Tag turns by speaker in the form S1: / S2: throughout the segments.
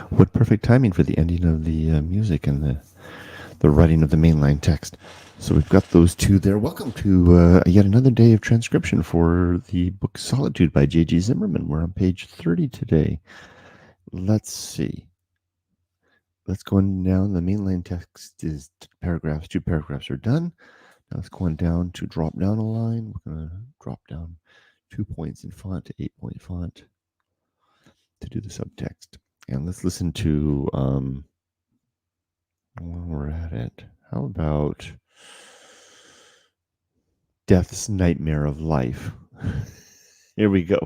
S1: What perfect timing for the ending of the music and the writing of the mainline text. So we've got those two there. Welcome to yet another day of transcription for the book Solitude by J.G. Zimmermann. We're on page 30 today. Let's see. Let's go on down. The mainline text is paragraphs. 2 paragraphs are done. Now let's go on down to drop down a line. We're going to drop down 2 points in font to 8-point font to do the subtext. And let's listen to, while we're at it, how about Death's Nightmare of Life? Here we go.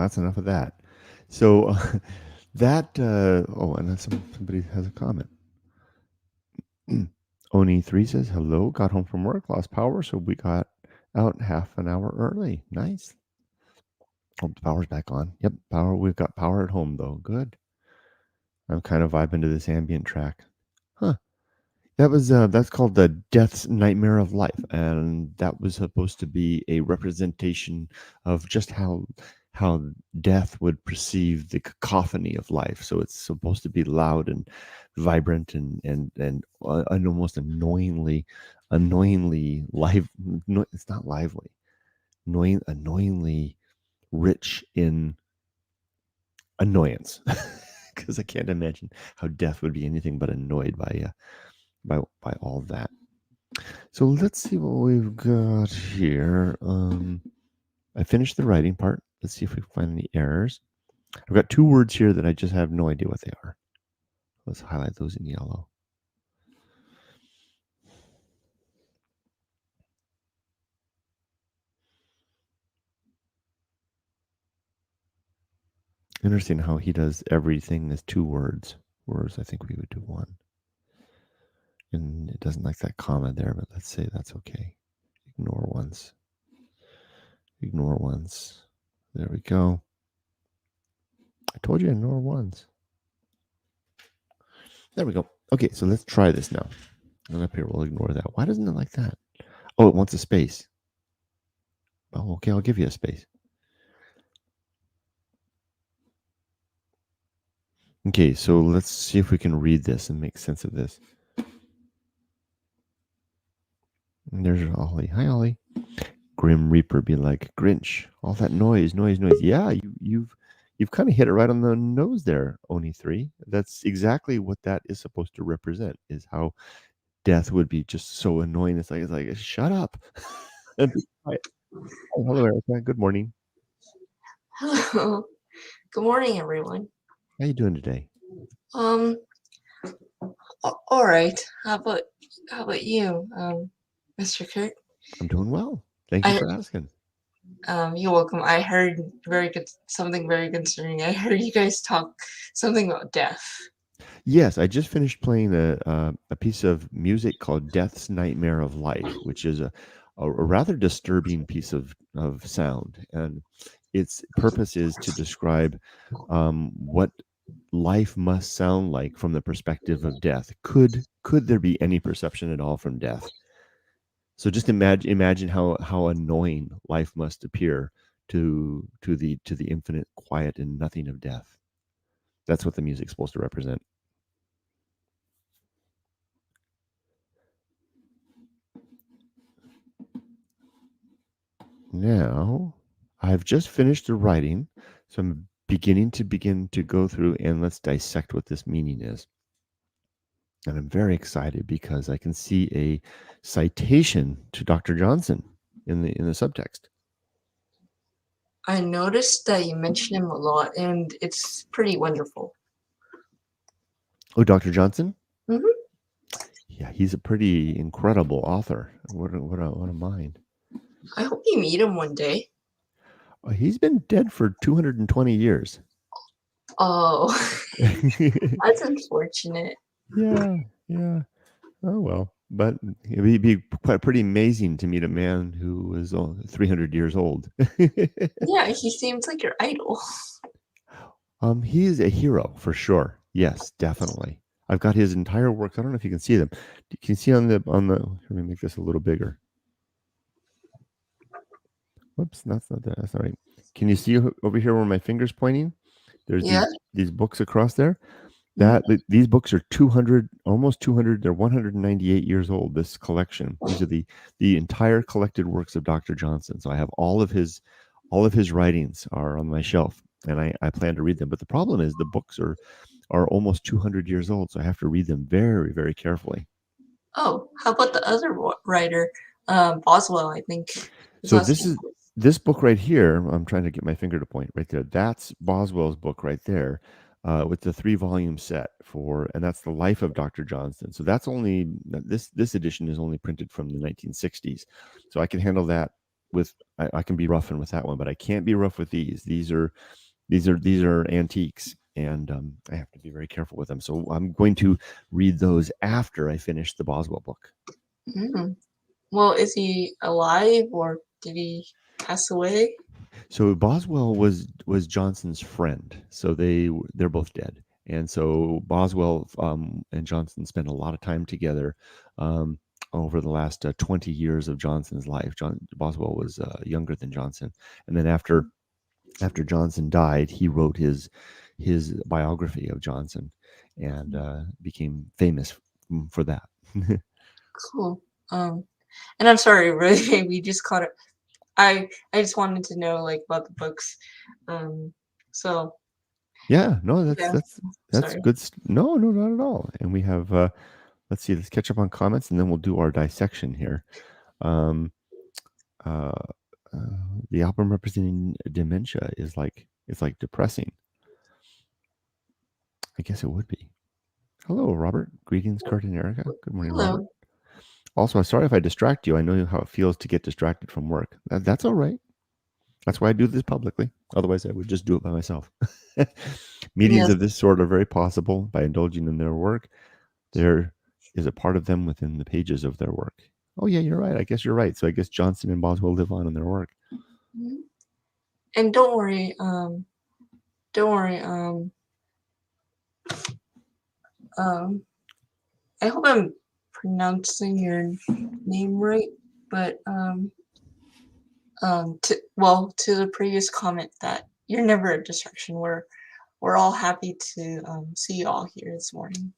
S1: that's enough of that. So that. And then somebody has a comment. Oni3 says, hello, got home from work, lost power, so we got out half an hour early. Nice. Hope the power's back on. Yep, power. We've got power at home, though. Good. I'm kind of vibing to this ambient track. Huh. That's called the Death's Nightmare of Life, and that was supposed to be a representation of just how death would perceive the cacophony of life. So it's supposed to be loud and vibrant and almost annoyingly live. No, it's not lively. Annoyingly rich in annoyance, because I can't imagine how death would be anything but annoyed by all that. So let's see what we've got here. I finished the writing part. Let's see if we find any errors. I've got 2 words here that I just have no idea what they are. Let's highlight those in yellow. Interesting how he does everything as 2 words, whereas I think we would do 1. And it doesn't like that comma there, but let's say that's okay. Ignore once. Ignore once. There we go. I told you ignore once. There we go. Okay, so let's try this now. And up here, we'll ignore that. Why doesn't it like that? Oh, it wants a space. Oh, okay, I'll give you a space. Okay, so let's see if we can read this and make sense of this. And there's Ollie. Hi, Ollie. Grim Reaper be like, Grinch, all that noise. Yeah, you've kind of hit it right on the nose there, Oni3. That's exactly what that is supposed to represent, is how death would be just so annoying. It's like shut up. And be quiet. Oh, hello, Erica. Good morning.
S2: Hello. Good morning, everyone.
S1: How you doing today?
S2: All right. How about you, Mr. Kirk?
S1: I'm doing well. Thank you for asking.
S2: You're welcome. I heard something very concerning. I heard you guys talk something about death.
S1: Yes, I just finished playing a piece of music called Death's Nightmare of Life, which is a rather disturbing piece of sound. And its purpose is to describe what life must sound like from the perspective of death. Could there be any perception at all from death? So just imagine how annoying life must appear to the infinite quiet and nothing of death. That's what the music's supposed to represent. Now, I've just finished the writing, so I'm begin to go through and let's dissect what this meaning is. And I'm very excited because I can see a citation to Dr. Johnson in the subtext.
S2: I noticed that you mention him a lot, and it's pretty wonderful.
S1: Oh, Dr. Johnson?
S2: Mm-hmm.
S1: Yeah, he's a pretty incredible author. What a mind.
S2: I hope you meet him one day.
S1: He's been dead for 220 years.
S2: Oh, that's unfortunate.
S1: Yeah. Oh, well. But it would be pretty amazing to meet a man who was 300 years old.
S2: Yeah, he seems like your idol.
S1: He is a hero for sure. Yes, definitely. I've got his entire works. I don't know if you can see them. Can you see on the? Let me make this a little bigger. Whoops, that's not that. That's all right. Can you see over here where my finger's pointing? There's these books across there. These books are 200, almost 200. They're 198 years old. This collection. These are the entire collected works of Dr. Johnson. So I have all of his writings are on my shelf, and I plan to read them. But the problem is the books are almost 200 years old, so I have to read them very, very carefully.
S2: Oh, how about the other writer, Boswell? I think.
S1: So this book right here. I'm trying to get my finger to point right there. That's Boswell's book right there. With the 3-volume set and that's the life of Dr. Johnson. So that's only this edition is only printed from the 1960s. So I can handle that with I can be rough and with that one, but I can't be rough with these. These are antiques, and I have to be very careful with them. So I'm going to read those after I finish the Boswell book.
S2: Mm. Well, is he alive or did he pass away?
S1: So Boswell was Johnson's friend. So they're both dead, and so Boswell and Johnson spent a lot of time together over the last 20 years of Johnson's life. Boswell was younger than Johnson, and then after Johnson died, he wrote his biography of Johnson, and became famous for that.
S2: Cool. And I'm sorry, really, we just caught it. I just wanted to know like about the books. So
S1: Yeah, no,
S2: yeah,
S1: that's
S2: sorry.
S1: good. No, no, not at all. And we have let's see, let's catch up on comments, and then we'll do our dissection here. Um, uh, the album representing dementia is like, it's like depressing. I guess it would be. Hello, Robert. Greetings, Kurt and Erica. Good morning, Robert.
S2: Hello.
S1: Also, sorry if I distract you. I know how it feels to get distracted from work. That's all right. That's why I do this publicly. Otherwise, I would just do it by myself. Meetings
S2: Yes.
S1: of this sort are very possible by indulging in their work. There is a part of them within the pages of their work. Oh, yeah, you're right. I guess you're right. So I guess Johnson and Boswell live on in their work.
S2: Mhm. And don't worry. Don't worry. Um. I hope I'm pronouncing your name right, but to the previous comment that you're never a distraction. We're all happy to see you all here this morning.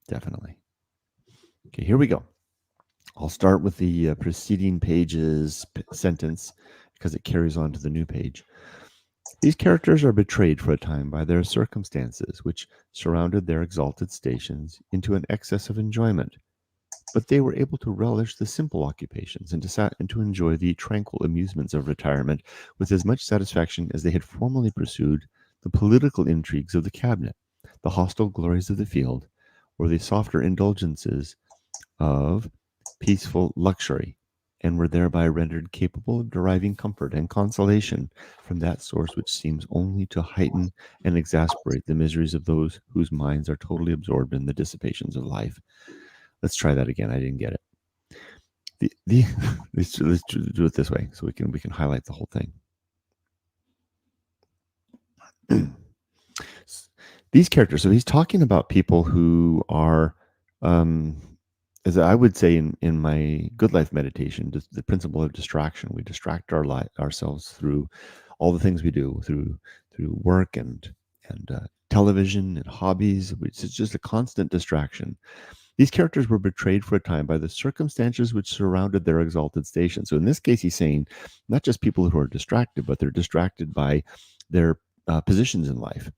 S1: Definitely. Okay, here we go. I'll start with the preceding page's sentence because it carries on to the new page. These characters are betrayed for a time by their circumstances, which surrounded their exalted stations, into an excess of enjoyment. But they were able to relish the simple occupations and to enjoy the tranquil amusements of retirement with as much satisfaction as they had formerly pursued the political intrigues of the cabinet, the hostile glories of the field, or the softer indulgences of peaceful luxury, and were thereby rendered capable of deriving comfort and consolation from that source which seems only to heighten and exasperate the miseries of those whose minds are totally absorbed in the dissipations of life. Let's try that again. I didn't get it. Let's do it this way so we can highlight the whole thing. These characters. So he's talking about people who are, as I would say in my good life meditation, the principle of distraction. We distract ourselves through all the things we do, through work and television and hobbies, which is just a constant distraction. These characters were betrayed for a time by the circumstances which surrounded their exalted station. So in this case, he's saying not just people who are distracted, but they're distracted by their positions in life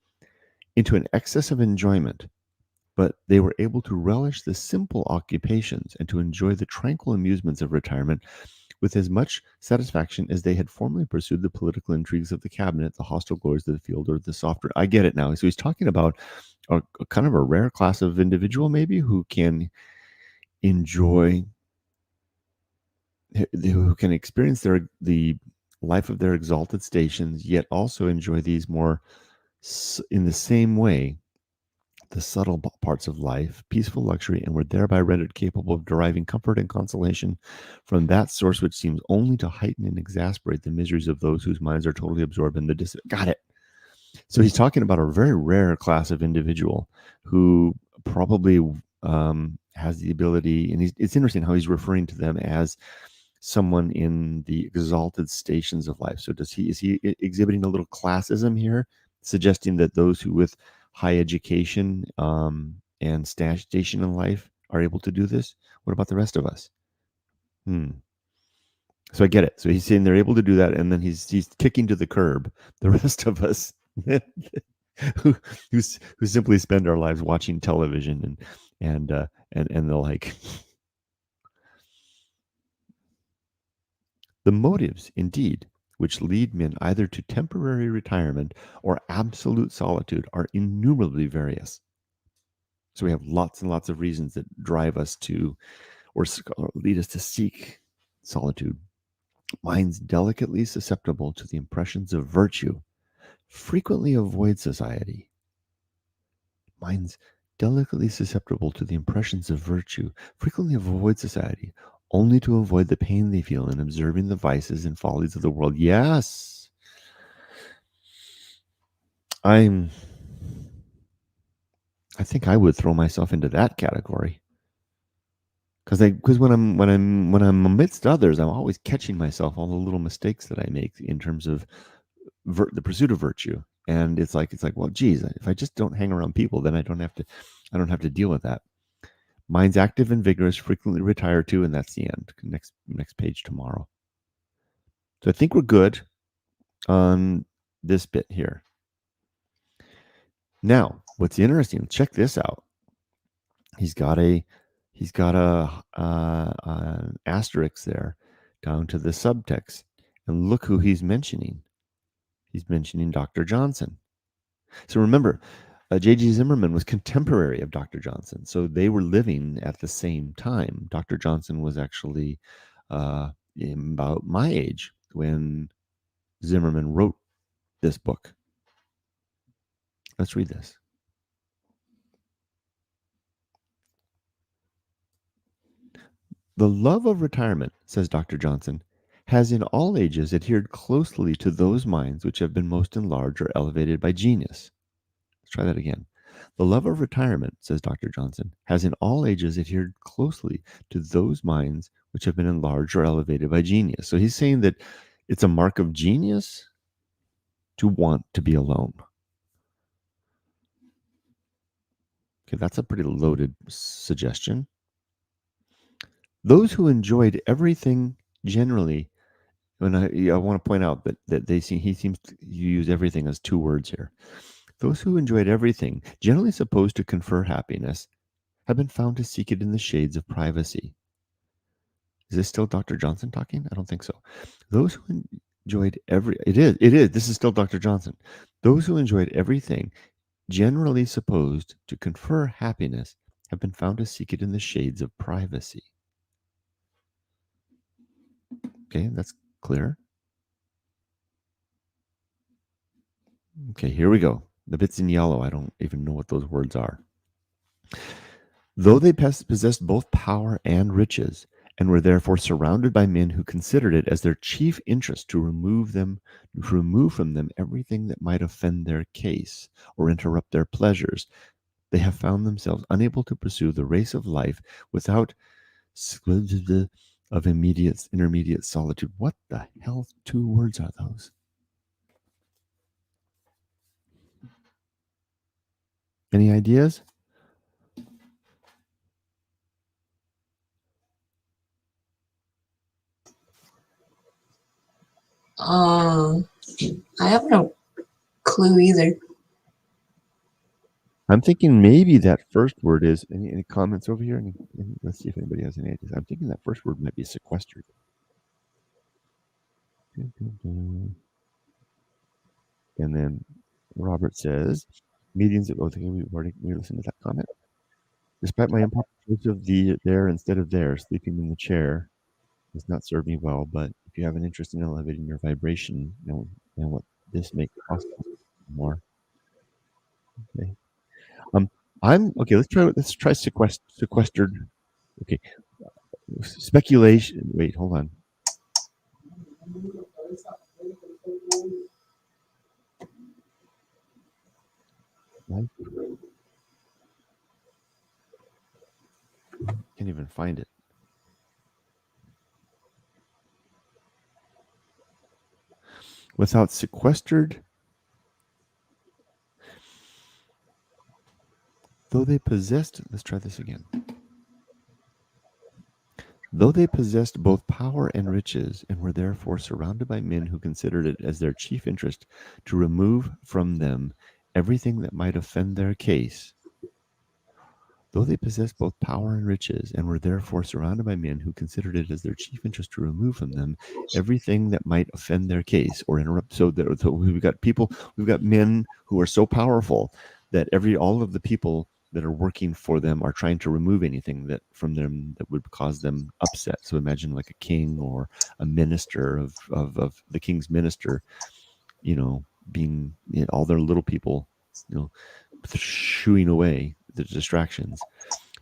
S1: into an excess of enjoyment, but they were able to relish the simple occupations and to enjoy the tranquil amusements of retirement with as much satisfaction as they had formerly pursued the political intrigues of the cabinet, the hostile glories of the field, or the softer. I get it now. So he's talking about a kind of a rare class of individual, maybe, who can enjoy, who can experience the life of their exalted stations, yet also enjoy these more in the same way the subtle parts of life, peaceful luxury, and were thereby rendered capable of deriving comfort and consolation from that source which seems only to heighten and exasperate the miseries of those whose minds are totally absorbed in the got it. So he's talking about a very rare class of individual who probably has the ability, and it's interesting how he's referring to them as someone in the exalted stations of life. So is he exhibiting a little classism here, suggesting that those who with high education and station in life are able to do this? What about the rest of us? So I get it. So he's saying they're able to do that, and then he's kicking to the curb the rest of us who simply spend our lives watching television and the like. The motives, indeed, which lead men either to temporary retirement or absolute solitude are innumerably various. So we have lots and lots of reasons that drive us to or lead us to seek solitude. Minds delicately susceptible to the impressions of virtue frequently avoid society. Minds delicately susceptible to the impressions of virtue frequently avoid society, only to avoid the pain they feel in observing the vices and follies of the world. Yes, I think I would throw myself into that category. Because when I'm amidst others, I'm always catching myself all the little mistakes that I make in terms of the pursuit of virtue. And it's like, well, geez, if I just don't hang around people, then I don't have to deal with that. Minds active and vigorous frequently retire too, and that's the end. Next page tomorrow. So I think we're good on this bit here. Now, what's interesting? Check this out. He's got a asterisk there down to the subtext, and look who he's mentioning. He's mentioning Dr. Johnson. So remember, J.G. Zimmermann was contemporary of Dr. Johnson, so they were living at the same time. Dr. Johnson was actually about my age when Zimmermann wrote this book. Let's read this. The love of retirement, says Dr. Johnson, has in all ages adhered closely to those minds which have been most enlarged or elevated by genius. Let's try that again. The love of retirement, says Dr. Johnson, has in all ages adhered closely to those minds which have been enlarged or elevated by genius. So he's saying that it's a mark of genius to want to be alone. Okay, that's a pretty loaded suggestion. Those who enjoyed everything generally, and I want to point out that he seems to use everything as two words here. Those who enjoyed everything, generally supposed to confer happiness, have been found to seek it in the shades of privacy. Is this still Dr. Johnson talking? I don't think so. Those who enjoyed it is. This is still Dr. Johnson. Those who enjoyed everything, generally supposed to confer happiness, have been found to seek it in the shades of privacy. Okay, that's clear. Okay, here we go. The bits in yellow, I don't even know what those words are. Though they possessed both power and riches, and were therefore surrounded by men who considered it as their chief interest to remove from them everything that might offend their case or interrupt their pleasures, they have found themselves unable to pursue the race of life without of intermediate solitude. What the hell two words are those? Any ideas?
S2: I have no clue either.
S1: I'm thinking maybe that first word is any comments over here? Let's see if anybody has any ideas. I'm thinking that first word might be sequestered. And then Robert says, meetings. Oh, we listened to that comment. Despite my improper choice of there instead of there, sleeping in the chair does not serve me well. But if you have an interest in elevating your vibration, and what this makes possible more. Okay. I'm okay. Let's try sequestered. Okay. Speculation. Wait, hold on. Can't even find it. Without sequestered, though they possessed. Let's try this again. Though they possessed both power and riches, and were therefore surrounded by men who considered it as their chief interest to remove from them everything that might offend their case. Though they possessed both power and riches, and were therefore surrounded by men who considered it as their chief interest to remove from them everything that might offend their case or interrupt. So we've got men who are so powerful that all of the people that are working for them are trying to remove anything that from them that would cause them upset. So imagine like a king or a minister of the king's minister, being all their little people, shooing away the distractions.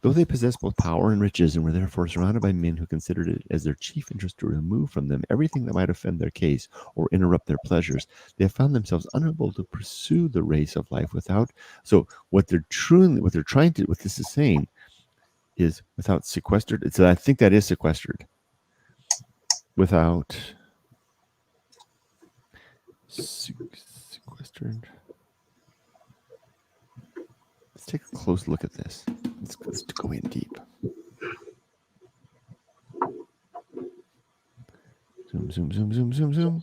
S1: Though they possessed both power and riches and were therefore surrounded by men who considered it as their chief interest to remove from them everything that might offend their case or interrupt their pleasures, they have found themselves unable to pursue the race of life without. So what this is saying is without sequestered. So I think that is sequestered. Without sequestered. Let's take a close look at this. Let's go in deep. Zoom, zoom, zoom, zoom, zoom, zoom.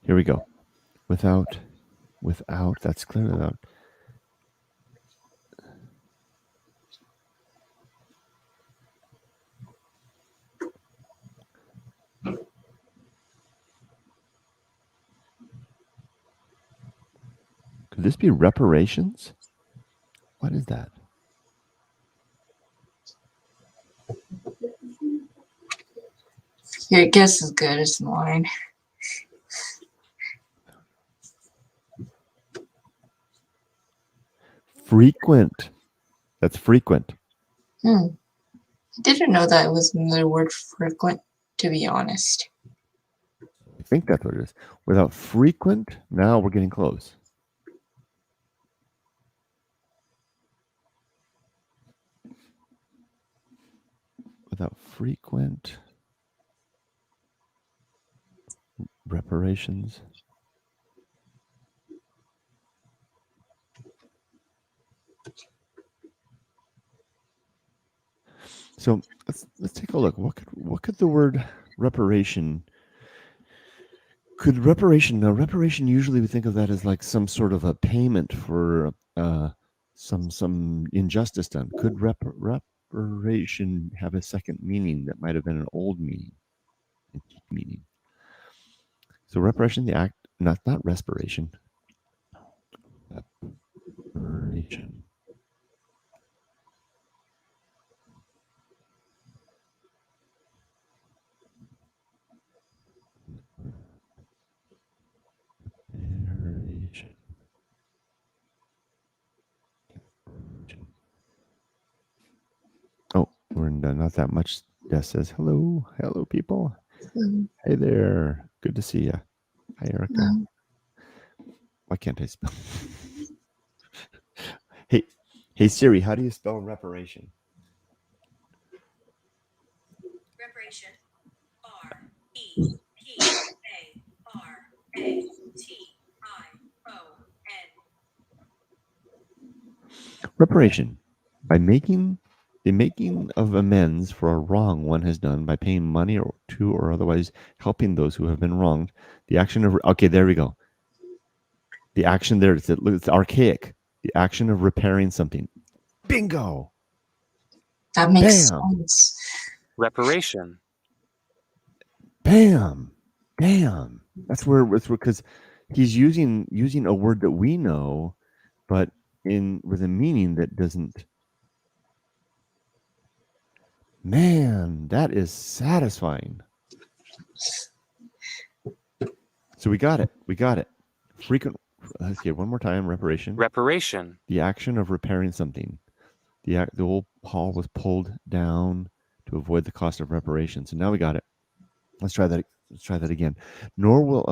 S1: Here we go. Without, that's clear. Without. Could this be reparations? What is that?
S2: Your guess is good as mine.
S1: Frequent. That's frequent.
S2: I didn't know that was another word frequent, to be honest.
S1: I think that's what it is. Without frequent, now we're getting close. Without frequent reparations. So let's take a look. What could the word reparation? Could reparation? Now, reparation usually we think of that as like some sort of a payment for some injustice done. Could reparation have a second meaning that might have been an old meaning? So reparation, the act, not respiration. Reparation. Oh, we're not that much. Des says, hello people. Hey there, good to see you. Hi, Erica. Why can't I spell? Hey Siri, how do you spell reparation?
S3: Reparation. R-E-P-A-R-A-T-I-O-N.
S1: Reparation. By making of amends for a wrong one has done by paying money or otherwise helping those who have been wronged. The action of there we go. The action there, it's archaic. The action of repairing something. Bingo.
S2: That makes sense.
S3: Reparation.
S1: Bam. That's where because he's using a word that we know, but with a meaning that doesn't. Man, that is satisfying. So we got it. Frequent. Let's get one more time. Reparation. The action of repairing something. The old Paul was pulled down to avoid the cost of reparation. So now we got it. Let's try that again. Nor will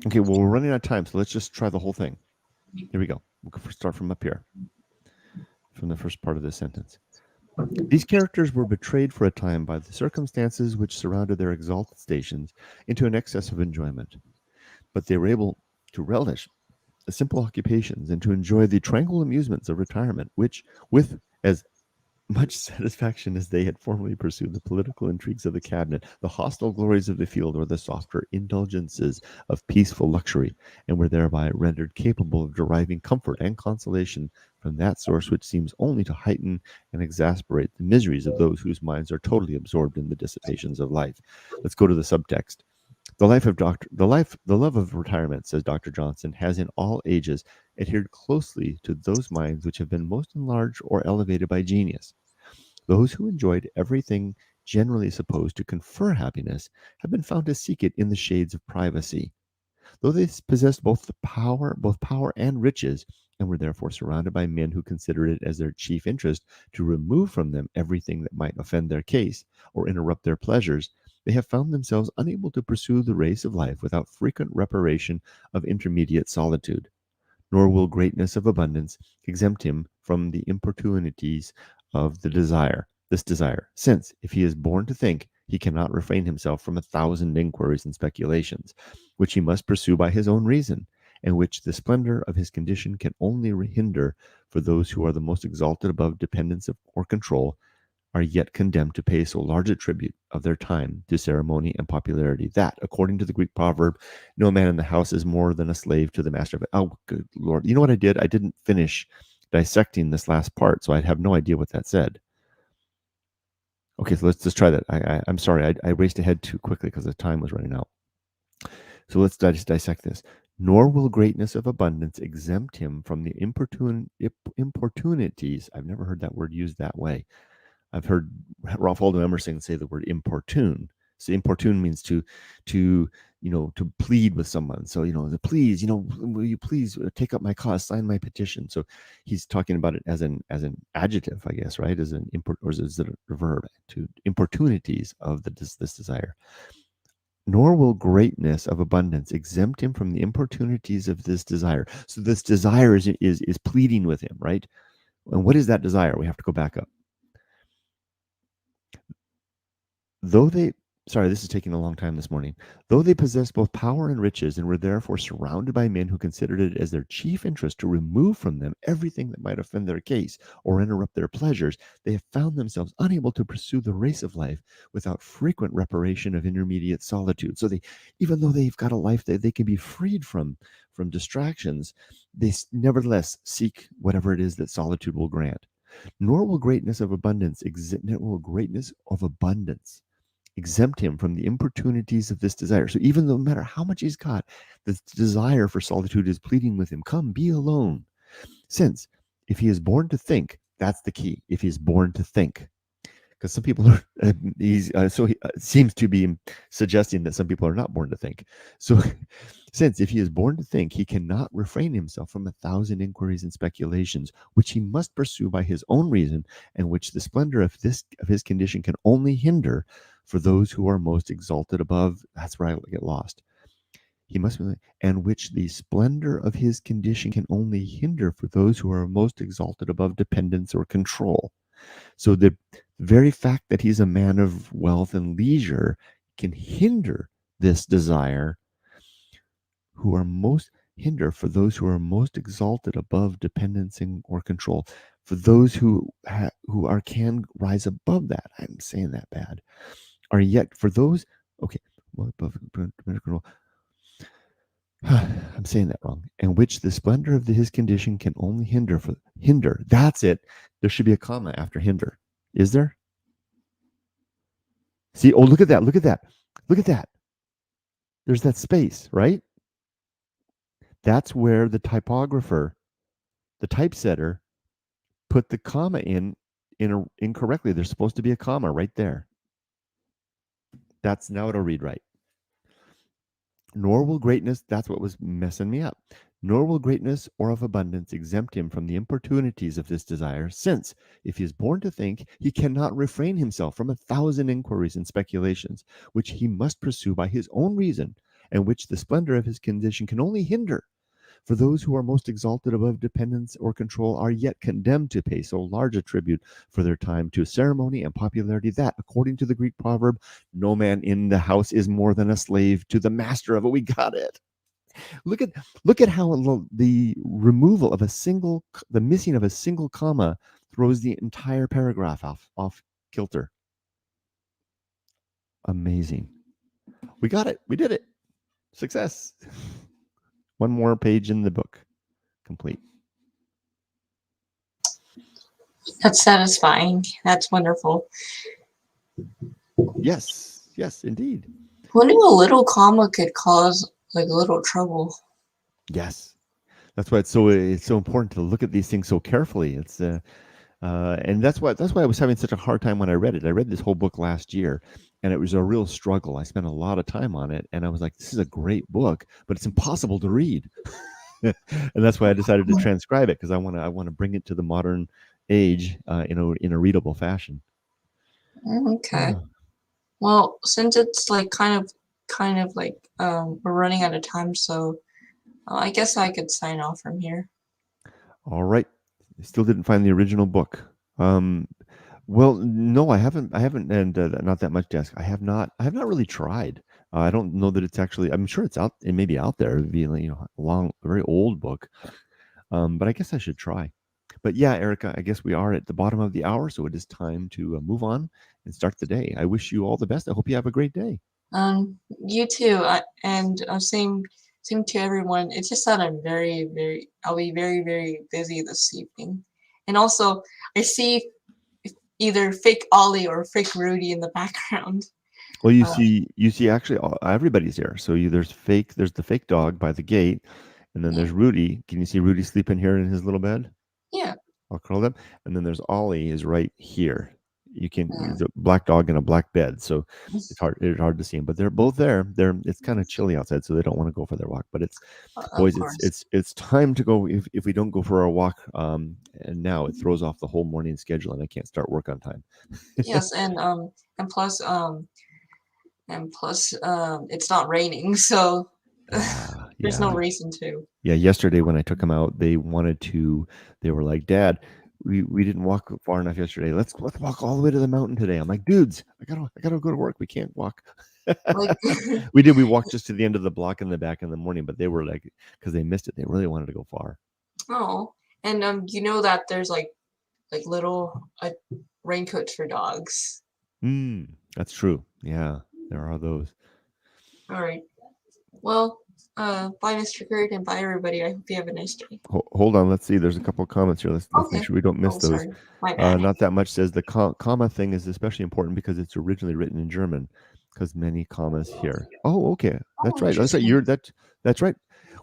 S1: Okay, well, we're running out of time, so let's just try the whole thing. Here we go. We'll start from up here, from the first part of this sentence. These characters were betrayed for a time by the circumstances which surrounded their exalted stations into an excess of enjoyment. But they were able to relish simple occupations and to enjoy the tranquil amusements of retirement, which, with as much satisfaction as they had formerly pursued the political intrigues of the cabinet, the hostile glories of the field, or the softer indulgences of peaceful luxury, and were thereby rendered capable of deriving comfort and consolation from that source which seems only to heighten and exasperate the miseries of those whose minds are totally absorbed in the dissipations of life. Let's go to the subtext. The love of retirement, says Dr. Johnson, has in all ages adhered closely to those minds which have been most enlarged or elevated by genius. Those who enjoyed everything generally supposed to confer happiness have been found to seek it in the shades of privacy. Though they possessed both power and riches, and were therefore surrounded by men who considered it as their chief interest to remove from them everything that might offend their case or interrupt their pleasures, they have found themselves unable to pursue the race of life without frequent reparation of intermediate solitude. Nor will greatness of abundance exempt him from the importunities of this desire, since, if he is born to think, he cannot refrain himself from 1,000 inquiries and speculations, which he must pursue by his own reason, and which the splendor of his condition can only hinder, for those who are the most exalted above dependence or control are yet condemned to pay so large a tribute of their time to ceremony and popularity that, according to the Greek proverb, no man in the house is more than a slave to the master of it. Oh, good Lord. You know what I did? I didn't finish dissecting this last part, so I have no idea what that said. Okay, so let's just try that. I'm sorry, I raced ahead too quickly because the time was running out. So let's dissect this. Nor will greatness of abundance exempt him from the importunities. I've never heard that word used that way. I've heard Ralph Waldo Emerson say the word importune. So importune means to plead with someone. So please, will you please take up my cause, sign my petition? So he's talking about it as an adjective, I guess, right? As an import, or is it a verb? To importunities of this desire. Nor will greatness of abundance exempt him from the importunities of this desire. So this desire is pleading with him, right? And what is that desire? We have to go back up. This is taking a long time this morning. Though they possessed both power and riches, and were therefore surrounded by men who considered it as their chief interest to remove from them everything that might offend their case or interrupt their pleasures, they have found themselves unable to pursue the race of life without frequent reparation of intermediate solitude. So even though they've got a life that they can be freed from distractions, they nevertheless seek whatever it is that solitude will grant. Nor will greatness of abundance exempt him from the importunities of this desire. So even though no matter how much he's got, the desire for solitude is pleading with him, come, be alone. Since if he is born to think, that's the key. If he is born to think, because some people are, he seems to be suggesting that some people are not born to think. So since if he is born to think, he cannot refrain himself from 1,000 inquiries and speculations, which he must pursue by his own reason, and which the splendor of his condition can only hinder for those who are most exalted above. That's where I get lost. He must be, and which the splendor of his condition can only hinder for those who are most exalted above dependence or control. So the very fact that he's a man of wealth and leisure can hinder this desire, for those who are most exalted above dependence or control, for those who can rise above that. I'm saying that bad. Are yet for those, okay, well, above control. I'm saying that wrong. And which the splendor of his condition can only hinder. That's it. There should be a comma after hinder. Is there? See, oh, look at that. Look at that. Look at that. There's that space, right? That's where the typographer, the typesetter, put the comma in incorrectly. There's supposed to be a comma right there. Now it'll read right. Nor will greatness, that's what was messing me up. Nor will greatness or of abundance exempt him from the importunities of this desire, since, if he is born to think, he cannot refrain himself from 1,000 inquiries and speculations, which he must pursue by his own reason, and which the splendor of his condition can only hinder. For those who are most exalted above dependence or control are yet condemned to pay so large a tribute for their time to ceremony and popularity that, according to the Greek proverb, no man in the house is more than a slave to the master of it. We got it. Look at how the removal of the missing of a single comma throws the entire paragraph off kilter. Amazing. We got it. We did it. Success. One more page in the book. Complete.
S2: That's satisfying. That's wonderful.
S1: Yes. Yes, indeed.
S2: Who knew a little comma could cause like a little trouble?
S1: Yes. That's why it's so important to look at these things so carefully. It's and that's why I was having such a hard time when I read it. I read this whole book last year, and it was a real struggle. I spent a lot of time on it, and I was like, "This is a great book, but it's impossible to read." And that's why I decided to transcribe it, because I want to bring it to the modern age in a readable fashion.
S2: Okay. Well, since it's like kind of like we're running out of time, so I guess I could sign off from here.
S1: All right. I still didn't find the original book. Well, no, I haven't, and not that much, Desk. I have not really tried. I don't know that it's actually. I'm sure it's out. It may be out there. It'd be, a very old book. But I guess I should try. But yeah, Erica, I guess we are at the bottom of the hour, so it is time to move on and start the day. I wish you all the best. I hope you have a great day.
S2: You too, and same to everyone. It's just that I'm I'll be very, very busy this evening. And also, I see either fake Ollie or fake Rudy in the background.
S1: Well, you see, actually, everybody's here. So there's the fake dog by the gate, and then there's Rudy. Can you see Rudy sleeping here in his little bed?
S2: Yeah.
S1: I'll curl up, and then there's Ollie is right here. You can It's a black dog in a black bed, so it's hard to see him. But they're both there. It's kind of chilly outside, so they don't want to go for their walk. But boys, it's time to go. If we don't go for our walk, and now it throws off the whole morning schedule, and I can't start work on time.
S2: Yes, and plus it's not raining, so there's no reason to.
S1: Yeah, yesterday when I took them out, they were like, "Dad, we didn't walk far enough yesterday. Let's walk all the way to the mountain today." I'm like, "Dudes, I gotta go to work. We can't walk." We walked just to the end of the block in the back in the morning, but they were like, because they missed it, they really wanted to go far.
S2: Oh, and you know that there's like little raincoats for dogs.
S1: That's true. Yeah, there are those.
S2: All right. Well, bye, Mr. Kurt, and bye, everybody. I hope you have a nice day.
S1: Hold on. Let's see. There's a couple of comments here. Let's make sure we don't miss those.
S2: Sorry. My bad.
S1: Not that much says the comma thing is especially important because it's originally written in German, because many commas here. Oh, okay. That's right. That's right. That's right.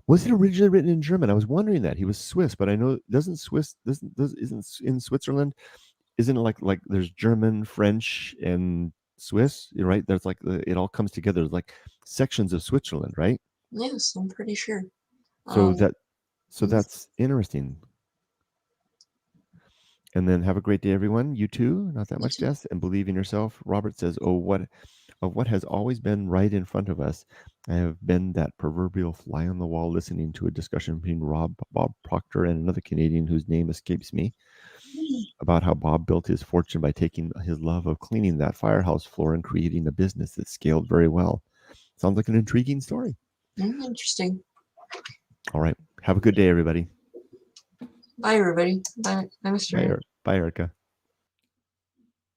S1: Was it originally written in German? I was wondering that. He was Swiss, but I know isn't in Switzerland? Isn't it like there's German, French, and Swiss, right? There's like it all comes together. There's like sections of Switzerland, right?
S2: Yes, I'm pretty sure.
S1: So that's interesting. And then have a great day, everyone. You too. Not that much, Jess. And believe in yourself. Robert says, "Oh, what has always been right in front of us. I have been that proverbial fly on the wall listening to a discussion between Bob Proctor and another Canadian whose name escapes me, about how Bob built his fortune by taking his love of cleaning that firehouse floor and creating a business that scaled very well. Sounds like an intriguing story."
S2: Interesting.
S1: All right. Have a good day, everybody.
S2: Bye, everybody. Bye, Mr.
S1: Bye, Erica.